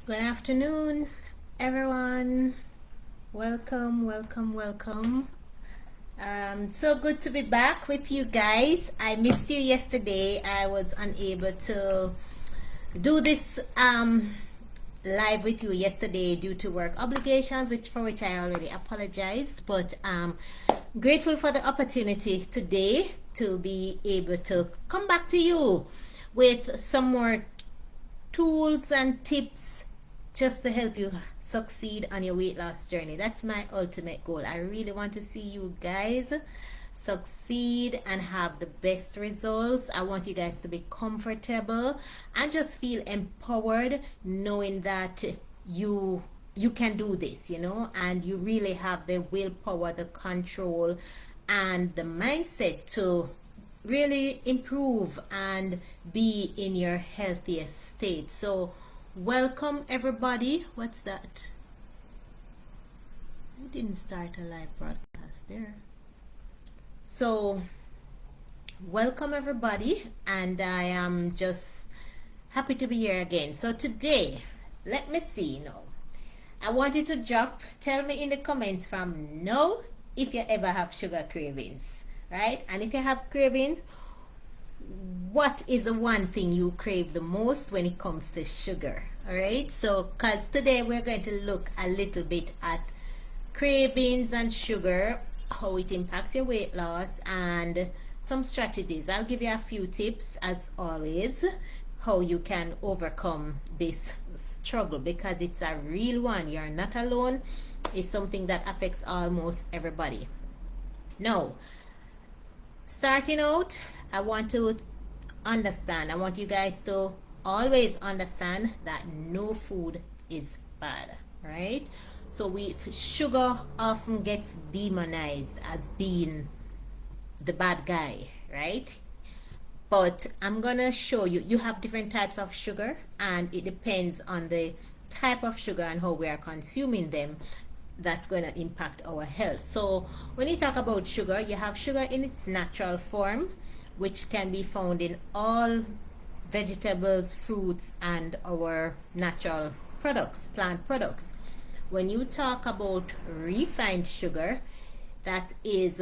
Good afternoon, everyone. Welcome, welcome, welcome. So good to be back with you guys. I missed you yesterday. I was unable to do this live with you yesterday due to work obligations, for which I already apologized. But grateful for the opportunity today to be able to come back to you with some more tools and tips just to help you succeed on your weight loss journey. That's my ultimate goal. I really want to see you guys succeed and have the best results. I want you guys to be comfortable and just feel empowered, knowing that you can do this, and you really have the willpower, the control, and the mindset to really improve and be in your healthiest state. So welcome everybody. What's that? I didn't start a live broadcast there. So welcome everybody, and I am just happy to be here again. So today, let me see now. I want you to tell me in the comments from now if you ever have sugar cravings, right? And if you have cravings, what is the one thing you crave the most when it comes to sugar? All right, so because today we're going to look a little bit at cravings and sugar, how it impacts your weight loss, and some strategies. I'll give you a few tips as always, how you can overcome this struggle, because it's a real one. You're not alone. It's something that affects almost everybody. Now, starting out, I want you guys to always understand that no food is bad, right? So sugar often gets demonized as being the bad guy, right? But I'm gonna show you have different types of sugar, and it depends on the type of sugar and how we are consuming them. That's going to impact our health. So when you talk about sugar, you have sugar in its natural form, which can be found in all vegetables, fruits, and our natural products, plant products. When you talk about refined sugar, that is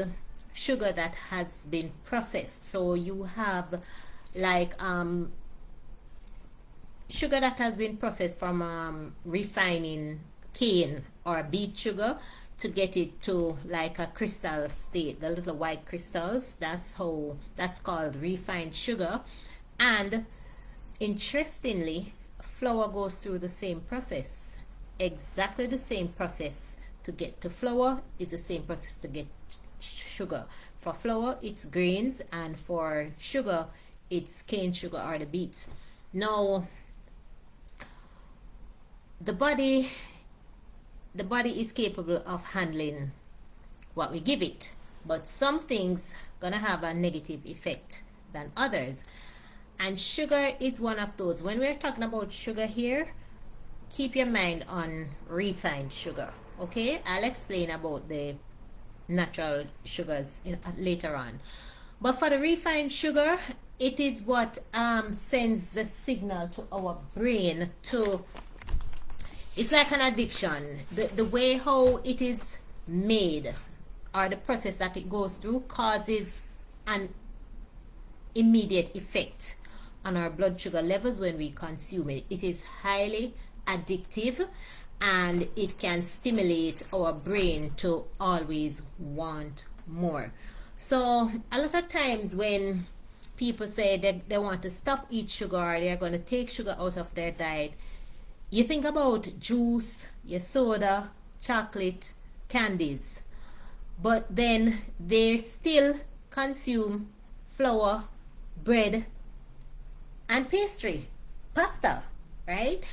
sugar that has been processed. So you have like sugar that has been processed from refining cane or beet sugar to get it to like a crystal state, the little white crystals. That's called refined sugar. And interestingly, flour goes through the same process. Exactly the same process to get to flour is the same process to get sugar. For flour, it's grains, and for sugar, it's cane sugar or the beets. Now, the body is capable of handling what we give it, but some things gonna have a negative effect than others, and sugar is one of those. When we're talking about sugar here, keep your mind on refined sugar, okay? I'll explain about the natural sugars later on, but for the refined sugar, it is what sends the signal to our brain to. It's like an addiction. The way how it is made, or the process that it goes through, causes an immediate effect on our blood sugar levels when we consume it. It is highly addictive, and it can stimulate our brain to always want more. So a lot of times when people say that they want to stop eat sugar, or they're going to take sugar out of their diet, you think about juice, your soda, chocolate, candies, but then they still consume flour, bread, and pastry, pasta, right?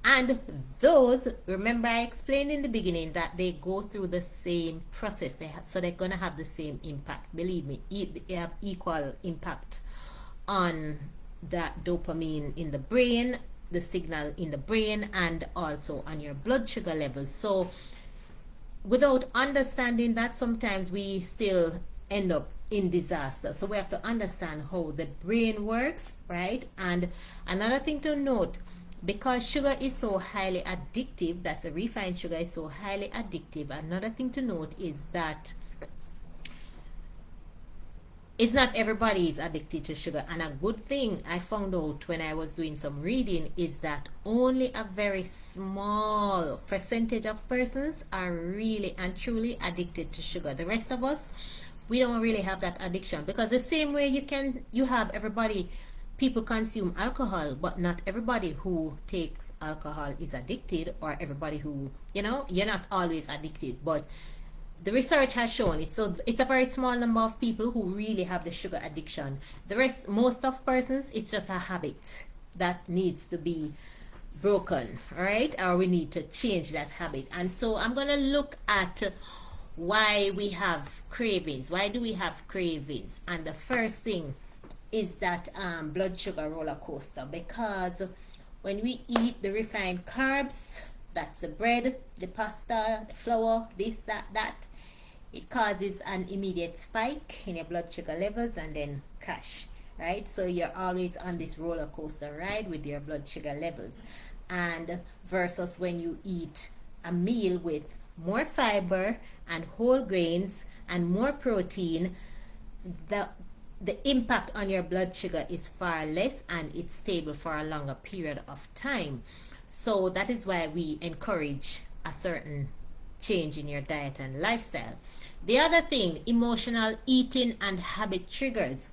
And those, remember I explained in the beginning that they go through the same process. So they're going to have the same impact. Believe me, they have equal impact on that dopamine in the brain, the signal in the brain, and also on your blood sugar levels. So without understanding that, sometimes we still end up in disaster. So we have to understand how the brain works, right? And another thing to note, because sugar is so highly addictive, that's the refined sugar is so highly addictive. Another thing to note is that it's not everybody is addicted to sugar. And a good thing I found out when I was doing some reading is that only a very small percentage of persons are really and truly addicted to sugar. The rest of us, we don't really have that addiction, because the same way you have everybody, people consume alcohol, but not everybody who takes alcohol is addicted, or everybody who, you're not always addicted. But the research has shown it. So it's a very small number of people who really have the sugar addiction. The rest, most of persons, it's just a habit that needs to be broken, all right? Or we need to change that habit. And so I'm going to look at why we have cravings. Why do we have cravings? And the first thing is that blood sugar roller coaster, because when we eat the refined carbs, that's the bread, the pasta, the flour, this, that, it causes an immediate spike in your blood sugar levels and then crash, right? So you're always on this roller coaster ride with your blood sugar levels. And versus when you eat a meal with more fiber and whole grains and more protein, the impact on your blood sugar is far less, and it's stable for a longer period of time. So that is why we encourage a certain change in your diet and lifestyle. The other thing, emotional eating and habit triggers.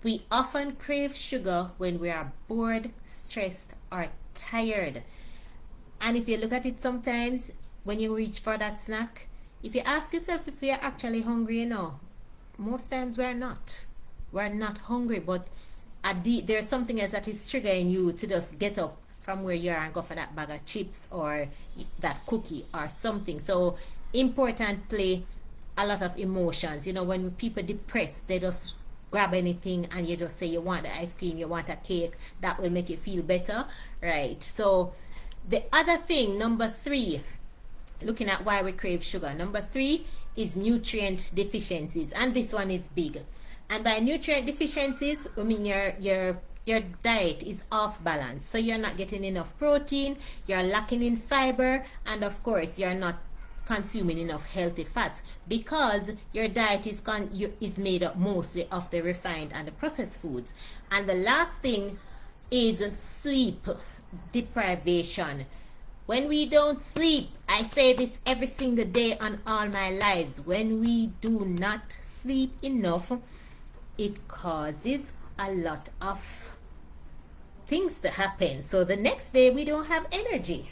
We often crave sugar when we are bored, stressed, or tired. And if you look at it sometimes, when you reach for that snack, if you ask yourself if you're actually hungry, most times we're not. We're not hungry, but there's something else that is triggering you to just get up from where you are and go for that bag of chips or that cookie or something. So importantly, a lot of emotions. When people depressed, they just grab anything and you just say you want the ice cream, you want a cake, that will make you feel better, right? So the other thing, number 3, looking at why we crave sugar, number 3 is nutrient deficiencies, and this one is big. And by nutrient deficiencies, I mean your diet is off balance. So you're not getting enough protein, you're lacking in fiber, and of course you're not consuming enough healthy fats, because your diet is made up mostly of the refined and the processed foods. And the last thing is sleep deprivation. When we don't sleep, I say this every single day on all my lives, when we do not sleep enough, it causes a lot of things to happen. So the next day we don't have energy,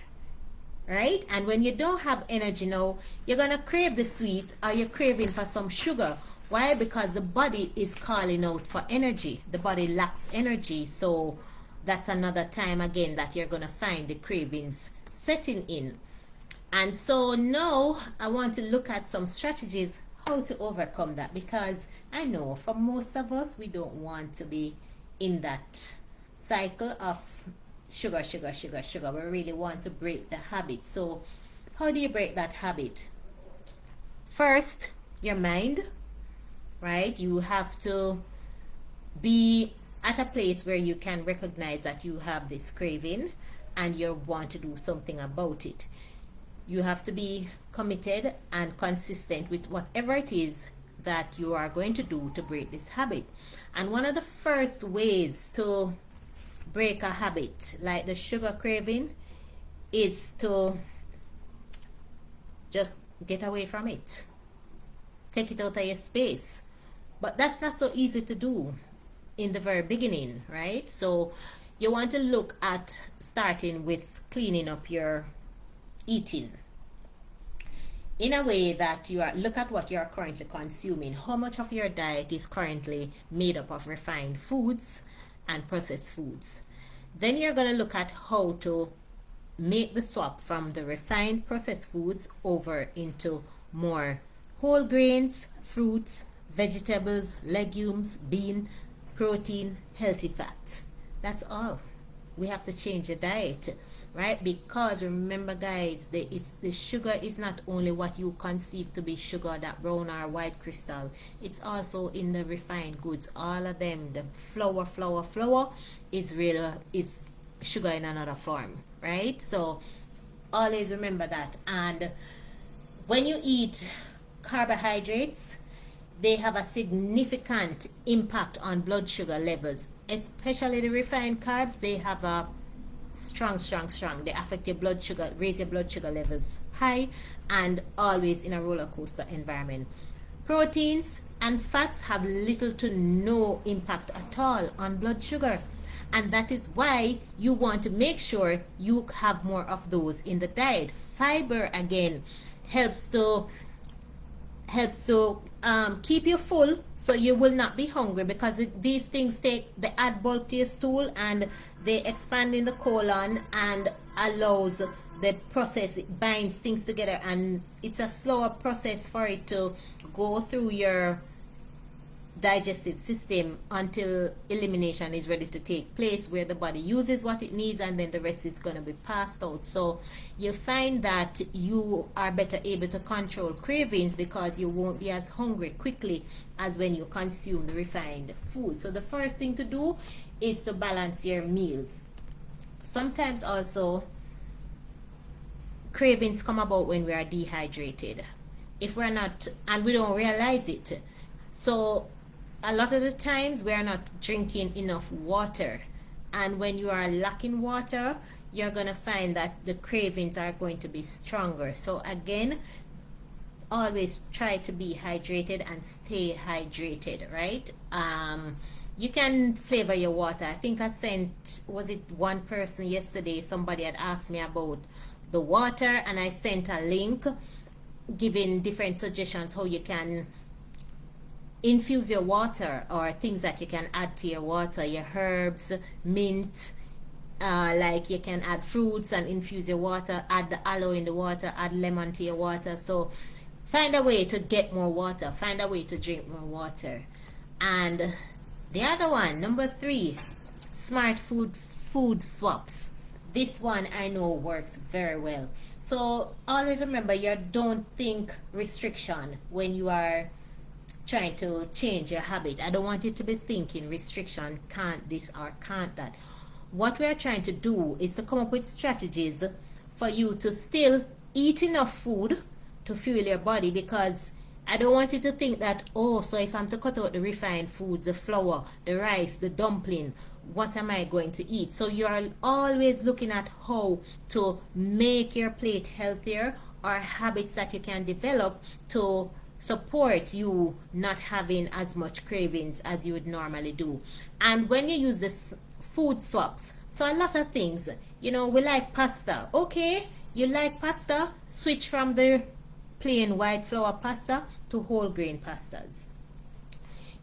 right? And when you don't have energy now, you're gonna crave the sweets, or you're craving for some sugar. Why? Because the body is calling out for energy. The body lacks energy. So that's another time again that you're gonna find the cravings setting in. And so now I want to look at some strategies how to overcome that, because I know for most of us, we don't want to be in that cycle of sugar. We really want to break the habit. So how do you break that habit? First, your mind, right? You have to be at a place where you can recognize that you have this craving and you want to do something about it. You have to be committed and consistent with whatever it is that you are going to do to break this habit. And one of the first ways to break a habit like the sugar craving is to just get away from it. Take it out of your space. But that's not so easy to do in the very beginning, right? So you want to look at starting with cleaning up your eating in a way that you are, look at what you are currently consuming. How much of your diet is currently made up of refined foods and processed foods? Then you're going to look at how to make the swap from the refined processed foods over into more whole grains, fruits, vegetables, legumes, bean, protein, healthy fat. That's all. We have to change the diet, right? Because remember, guys, the sugar is not only what you conceive to be sugar, that brown or white crystal. It's also in the refined goods. All of them, the flour is sugar in another form, right? So always remember that. And when you eat carbohydrates, they have a significant impact on blood sugar levels, especially the refined carbs. They have a strong. They affect your blood sugar, raise your blood sugar levels high, and always in a roller coaster environment. Proteins and fats have little to no impact at all on blood sugar, and that is why you want to make sure you have more of those in the diet. Fiber, again, helps to keep you full, so you will not be hungry, because these things they add bulk to your stool, and they expand in the colon and allows the process, it binds things together, and it's a slower process for it to go through your digestive system until elimination is ready to take place, where the body uses what it needs and then the rest is going to be passed out. So you find that you are better able to control cravings, because you won't be as hungry quickly as when you consume the refined food. So the first thing to do is to balance your meals. Sometimes also cravings come about when we are dehydrated, if we're not, and we don't realize it. So a lot of the times we are not drinking enough water, and when you are lacking water, you're going to find that the cravings are going to be stronger. So again, always try to be hydrated and stay hydrated, right? You can flavor your water. I think I sent, was it one person yesterday, somebody had asked me about the water, and I sent a link giving different suggestions how you can infuse your water, or things that you can add to your water, your herbs, mint, like you can add fruits and infuse your water, add the aloe in the water, add lemon to your water. So find a way to get more water, find a way to drink more water. And the other one, number 3, smart food swaps. This one I know works very well. So always remember, you don't think restriction when you are trying to change your habit. I don't want you to be thinking restriction, can't this or can't that. What we are trying to do is to come up with strategies for you to still eat enough food to fuel your body, because I don't want you to think that, oh, so if I'm to cut out the refined foods, the flour, the rice, the dumpling, what am I going to eat? So you're always looking at how to make your plate healthier, or habits that you can develop to support you not having as much cravings as you would normally do. And when you use this food swaps, so a lot of things, we like pasta. Okay, you like pasta, switch from the plain white flour pasta to whole grain pastas.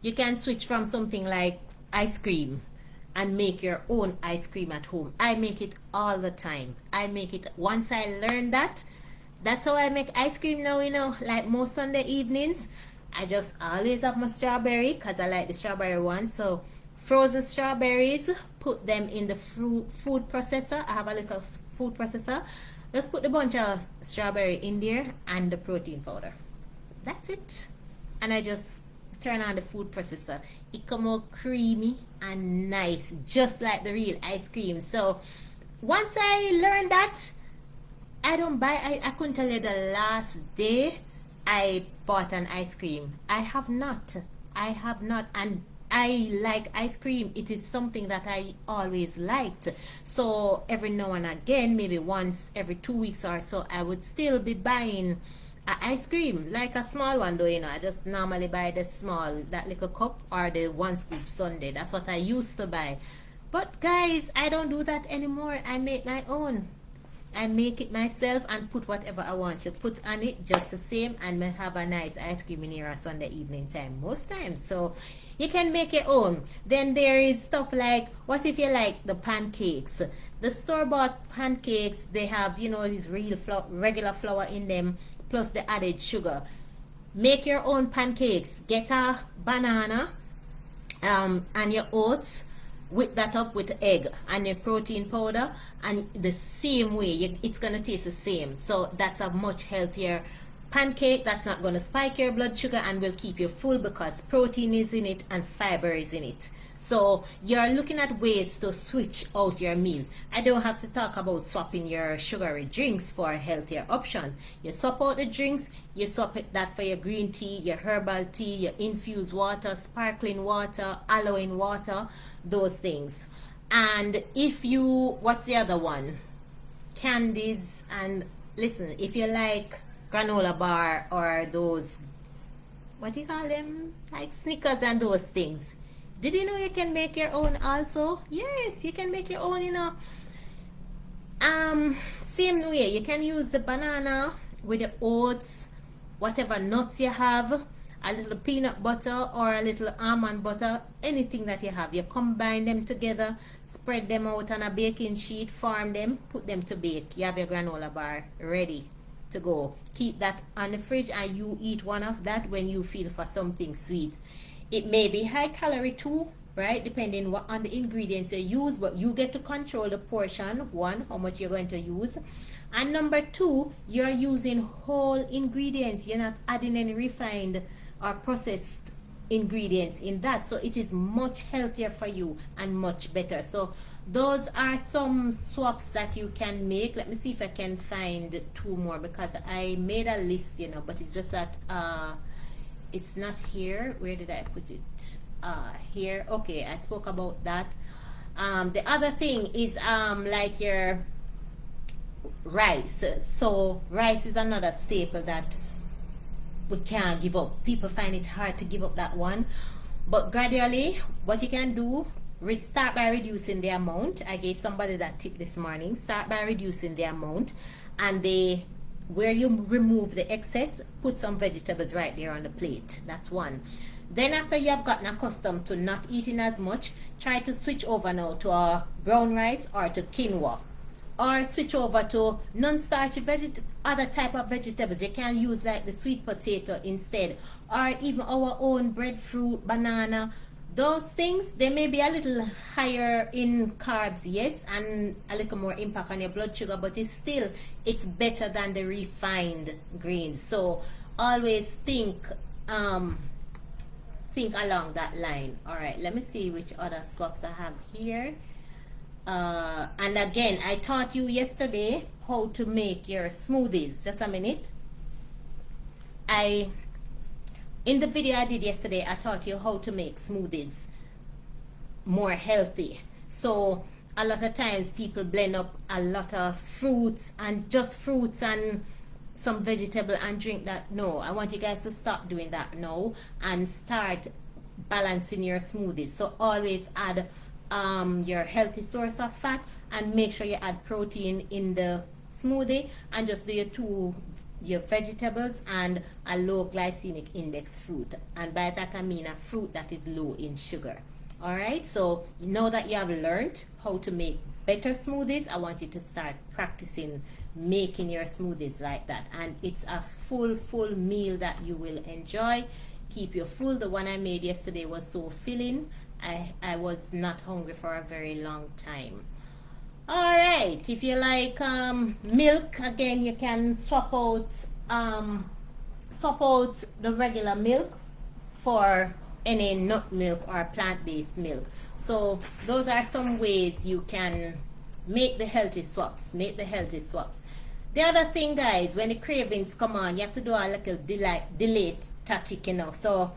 You can switch from something like ice cream and make your own ice cream at home. I make it all the time. Once I learned that, that's how I make ice cream now, like most Sunday evenings. I just always have my strawberry, because I like the strawberry one. So frozen strawberries, put them in the food processor. I have a little food processor. Just put a bunch of strawberry in there and the protein powder. That's it. And I just turn on the food processor. It come out creamy and nice, just like the real ice cream. So once I learned that, I don't buy, I couldn't tell you the last day I bought an ice cream. I have not. And I like ice cream. It is something that I always liked. So every now and again, maybe once every 2 weeks or so, I would still be buying an ice cream, like a small one though, I just normally buy the small, that little cup, or the 1 scoop sundae. That's what I used to buy. But guys, I don't do that anymore. I make my own. I make it myself and put whatever I want to put on it, just the same, and have a nice ice cream in here on Sunday evening time most times. So you can make your own. Then there is stuff like, what if you like the pancakes? The store-bought pancakes, they have, this regular flour in them, plus the added sugar. Make your own pancakes. Get a banana and your oats, whip that up with egg and your protein powder, and the same way it's gonna taste the same. So that's a much healthier pancake. That's not gonna spike your blood sugar and will keep you full, because protein is in it and fiber is in it. So you're looking at ways to switch out your meals. I don't have to talk about swapping your sugary drinks for healthier options. You swap out the drinks, you swap that for your green tea, your herbal tea, your infused water, sparkling water, aloe water, those things. And if you, what's the other one? Candies. And listen, if you like granola bar or those, what do you call them? Like Snickers and those things. Did you know you can make your own also? Yes, you can make your own, you know. Same way, you can use the banana with the oats, whatever nuts you have, a little peanut butter or a little almond butter, anything that you have. You combine them together, spread them out on a baking sheet, form them, put them to bake. You have your granola bar ready to go. Keep that on the fridge and you eat one of that when you feel for something sweet. It may be high calorie too, right? Depending on the ingredients you use, but you get to control the portion. One, how much you're going to use. And number two, you're using whole ingredients. You're not adding any refined or processed ingredients in that. So it is much healthier for you and much better. So those are some swaps that you can make. Let me see if I can find two more, because I made a list, you know, but it's just that it's not here. Where did I put it? Here. Okay, I spoke about that. The other thing is like your rice. So rice is another staple that we can't give up. People find it hard to give up that one, but gradually what you can do, start by reducing the amount. I gave somebody that tip this morning. Start by reducing the amount, and where you remove the excess, put some vegetables right there on the plate. That's one. Then after you have gotten accustomed to not eating as much, try to switch over now to a brown rice or to quinoa, or switch over to non-starchy other type of vegetables. You can use like the sweet potato instead, or even our own breadfruit, banana. Those things, they may be a little higher in carbs, yes, and a little more impact on your blood sugar, but it's better than the refined grains. So always think along that line. All right, let me see which other swaps I have here. And again, I taught you yesterday how to make your smoothies. Just a minute. In the video I did yesterday, I taught you how to make smoothies more healthy. So a lot of times people blend up a lot of fruits and just fruits and some vegetable and drink that. No, I want you guys to stop doing that now and start balancing your smoothies. So always add your healthy source of fat, and make sure you add protein in the smoothie, and just do your vegetables and a low glycemic index fruit. And by that I mean a fruit that is low in sugar. All right, so now that you have learned how to make better smoothies, I want you to start practicing making your smoothies like that, and it's a full meal that you will enjoy. Keep you full. The one I made yesterday was so filling. I was not hungry for a very long time. All right, if you like milk, again, you can swap out the regular milk for any nut milk or plant-based milk. So those are some ways you can make the healthy swaps. The other thing, guys, when the cravings come on, you have to do a little delayed tactic, you know. So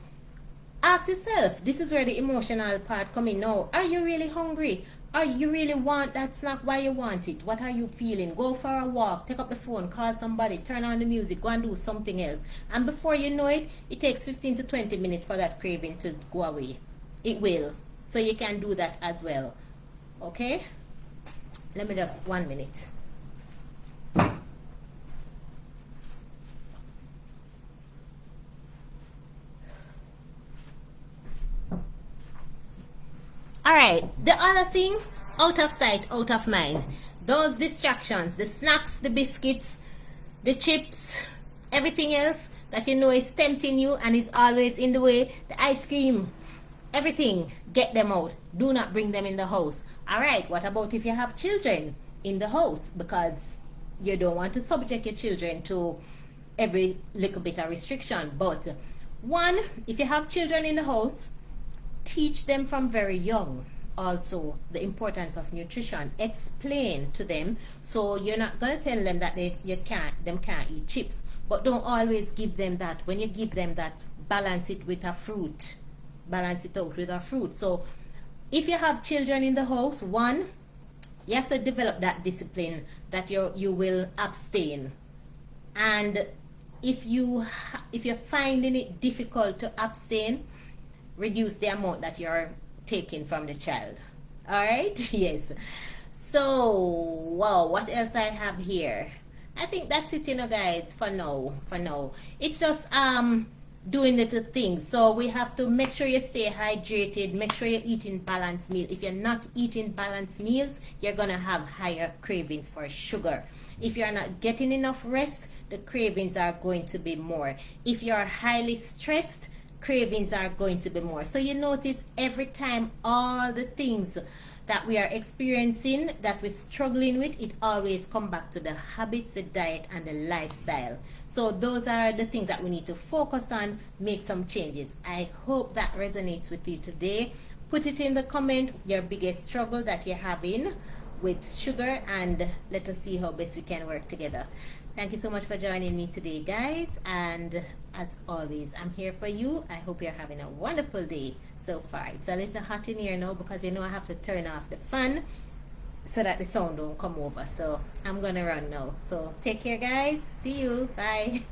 ask yourself, this is where the emotional part come in now. Are you really hungry? Or you really want that snack? Why you want it? What are you feeling? Go for a walk, take up the phone, call somebody, turn on the music, go and do something else. And before you know it, it takes 15 to 20 minutes for that craving to go away. It will. So you can do that as well. Okay? Let me just 1 minute. Alright, the other thing, out of sight, out of mind. Those distractions, the snacks, the biscuits, the chips, everything else that you know is tempting you and is always in the way, the ice cream, everything, get them out. Do not bring them in the house. Alright, what about if you have children in the house? Because you don't want to subject your children to every little bit of restriction. But one, if you have children in the house, teach them from very young also the importance of nutrition. Explain to them. So you're not going to tell them that they can't eat chips, but don't always give them that. When you give them that, balance it with a fruit. Balance it out with a fruit. So if you have children in the house, one, you have to develop that discipline that you will abstain. And if you're finding it difficult to abstain, reduce the amount that you're taking from the child. All right. Yes. So wow, what else I have here? I think that's it, guys, for now. It's just doing little things. So we have to make sure you stay hydrated, make sure you're eating balanced meal. If you're not eating balanced meals, you're gonna have higher cravings for sugar. If you're not getting enough rest, the cravings are going to be more. If you're highly stressed, cravings are going to be more. So you notice every time all the things that we are experiencing, that we're struggling with, it always come back to the habits, the diet, and the lifestyle. So those are the things that we need to focus on, make some changes. I hope that resonates with you today. Put it in the comment, your biggest struggle that you're having with sugar, and let us see how best we can work together. Thank you so much for joining me today, guys, and as always, I'm here for you. I hope you're having a wonderful day so far. It's a little hot in here now because I have to turn off the fan so that the sound don't come over. So I'm gonna run now. So take care, guys. See you. Bye.